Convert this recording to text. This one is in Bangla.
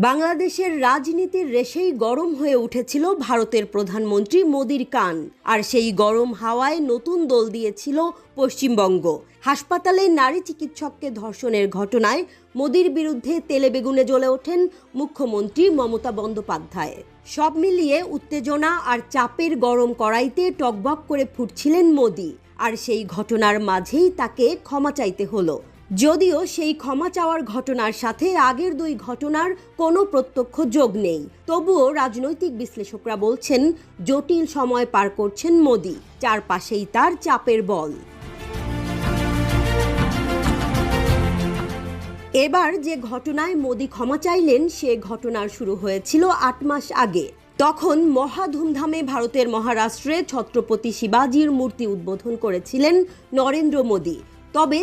বাংলাদেশের রাজনীতির রেশেই গরম হয়ে উঠেছিল ভারতের প্রধানমন্ত্রী মোদির কান। আর সেই গরম হাওয়ায় নতুন দোল দিয়েছিল পশ্চিমবঙ্গ। হাসপাতালে নারী চিকিৎসককে ধর্ষণের ঘটনায় মোদির বিরুদ্ধে তেলে বেগুনে জ্বলে ওঠেন মুখ্যমন্ত্রী মমতা বন্দ্যোপাধ্যায়। সব মিলিয়ে উত্তেজনা আর চাপের গরম কড়াইতে টকবক করে ফুটছিলেন মোদি। আর সেই ঘটনার মাঝেই তাকে ক্ষমা চাইতে হলো। যদিও সেই ক্ষমা চাওয়ার ঘটনার সাথে আগের দুই ঘটনার কোনো প্রত্যক্ষ যোগ নেই, তবুও রাজনৈতিক বিশ্লেষকরা বলছেন জটিল সময় পার করছেন মোদি। চারপাশেই তার চাপের বল। এবার যে ঘটনায় মোদি ক্ষমা চাইলেন সে ঘটনার শুরু হয়েছিল ৮ মাস আগে। তখন মহা ধুমধামে ভারতের মহারাষ্ট্রে ছত্রপতি শিবাজির মূর্তি উদ্বোধন করেছিলেন নরেন্দ্র মোদি। তবে